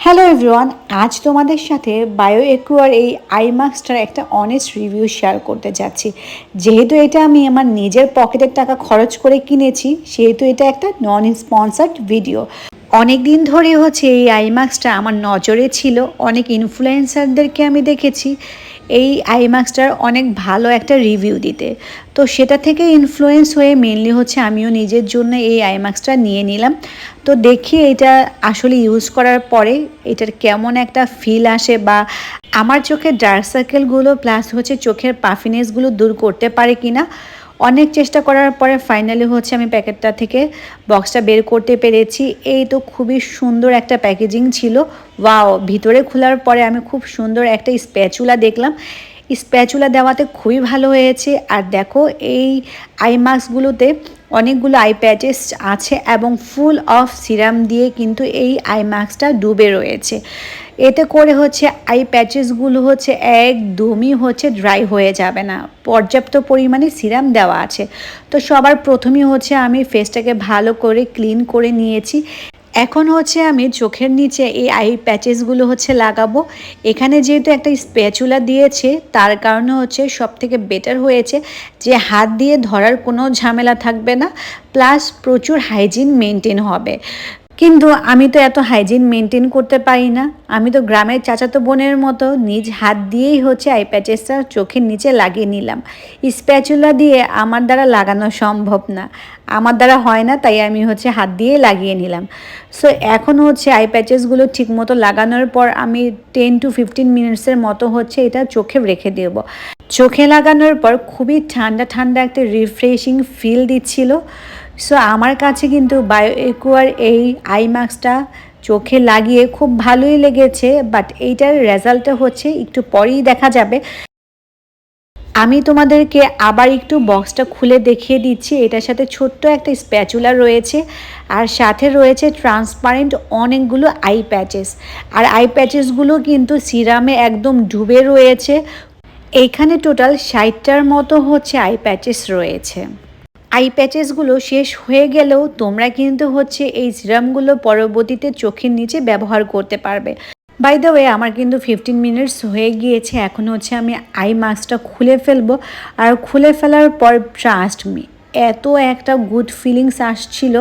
Hello everyone, আজ তোমাদের সাথে বায়ো একুয়ার এই আই মাস্কটার একটা অনেস্ট রিভিউ শেয়ার করতে যাচ্ছি। যেহেতু এটা আমি আমার নিজের পকেটের টাকা খরচ করে কিনেছি, সেহেতু এটা একটা নন স্পন্সার্ড ভিডিও। অনেক দিন ধরে এই আই মাস্কটা আমার নজরে ছিল। অনেক ইনফ্লুয়েন্সারদেরকে আমি দেখেছি এই আই মাস্কটার অনেক ভালো একটা রিভিউ দিতে। তো সেটা থেকে ইনফ্লুয়েন্স হয়ে মেনলি আমিও নিজের জন্য এই আই মাস্কটা নিয়ে নিলাম। তো দেখি এটা আসলে ইউজ করার পরে এটার কেমন একটা ফিল আসে, বা আমার চোখের ডার্ক সার্কেলগুলো প্লাস চোখের পাফিনেসগুলো দূর করতে পারে কিনা। অনেক চেষ্টা করার পরে ফাইনালি আমি প্যাকেটটা থেকে বক্সটা বের করতে পেরেছি। এই তো খুবই সুন্দর একটা প্যাকেজিং ছিল। ওয়াও, ভিতরে খোলার পরে আমি খুব সুন্দর একটা স্প্যাচুলা দেখলাম। স্প্যাচুলা দেওয়াতে খুবই ভালো হয়েছে। আর দেখো, এই আই মাস্কগুলোতে অনেকগুলো আই প্যাচেস আছে এবং ফুল অফ সিরাম দিয়ে কিন্তু এই আই মাস্কটা ডুবে রয়েছে। এতে করে আই প্যাচেসগুলো একদমই ড্রাই হয়ে যাবে না, পর্যাপ্ত পরিমাণে সিরাম দেওয়া আছে। তো সবার প্রথমেই আমি ফেসটাকে ভালো করে ক্লিন করে নিয়েছি। এখন আমি চোখের নিচে এই আই প্যাচেসগুলো লাগাবো। এখানে যেহেতু একটা স্প্যাচুলা দিয়েছে, তার কারণে সব থেকে বেটার হয়েছে যে হাত দিয়ে ধরার কোনো ঝামেলা থাকবে না, প্লাস প্রচুর হাইজিন মেনটেন হবে। কিন্তু আমি তো এত হাইজিন মেনটেন করতে পারি না। আমি তো গ্রামের চাচাতো বোনের মতো নিজ হাত দিয়েই আই প্যাচেসটা চোখের নিচে লাগিয়ে নিলাম। স্প্যাচুলা দিয়ে আমার দ্বারা লাগানো সম্ভব না, আমার দ্বারা হয় না, তাই আমি হাত দিয়ে লাগিয়ে নিলাম। সো এখন আই প্যাচেসগুলো ঠিক মতো লাগানোর পর আমি 10 to 15 মিনিটসের মতো এটা চোখে রেখে দেব। চোখে লাগানোর পর খুবই ঠান্ডা ঠান্ডা একটা রিফ্রেশিং ফিল দিচ্ছিল। সো আমার কাছে কিন্তু বায়ো একুয়ার এই আই মাস্কটা চোখে লাগিয়ে খুব ভালোই লেগেছে, বাট এইটার রেজাল্টটা একটু পরেই দেখা যাবে। আমি তোমাদেরকে আবার একটু বক্সটা খুলে দেখিয়ে দিচ্ছি। এটার সাথে ছোট্ট একটা স্প্যাচুলা রয়েছে, আর সাথে রয়েছে ট্রান্সপারেন্ট অনেকগুলো আই প্যাচেস। আর আই প্যাচেসগুলো কিন্তু সিরামে একদম ডুবে রয়েছে। এইখানে টোটাল 60টার মতো আই প্যাচেস রয়েছে। আই প্যাচেসগুলো শেষ হয়ে গেলেও তোমরা কিন্তু এই সিরামগুলো পরবর্তীতে চোখের নিচে ব্যবহার করতে পারবে। বাই দ্য ওয়ে, আমার কিন্তু 15 মিনিটস হয়ে গিয়েছে। এখন আমি আই মাস্কটা খুলে ফেলবো। আর খুলে ফেলার পর ট্রাস্ট মি, এত একটা গুড ফিলিংস আসছিল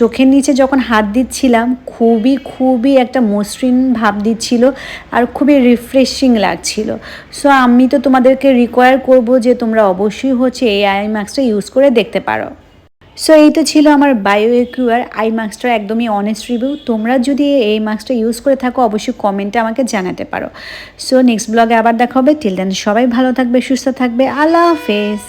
চোখের নিচে যখন হাত দিচ্ছিলাম। খুবই খুবই একটা মসৃণ ভাব দিচ্ছিল আর খুবই রিফ্রেশিং লাগছিল। সো আমি তো তোমাদেরকে রিকোয়ার করব যে তোমরা অবশ্যই এই আই মাস্কটা ইউজ করে দেখতে পারো। সো এই তো ছিল আমার বায়ো একুয়ার আই মাস্কটার একদমই অনেস্ট রিভিউ। তোমরা যদি এই মাস্কটা ইউজ করে থাকো অবশ্যই কমেন্টে আমাকে জানাতে পারো। সো নেক্সট ব্লগে আবার দেখা হবে। টিল দেন সবাই ভালো থাকবে, সুস্থ থাকবে। আল্লাহ হাফেজ।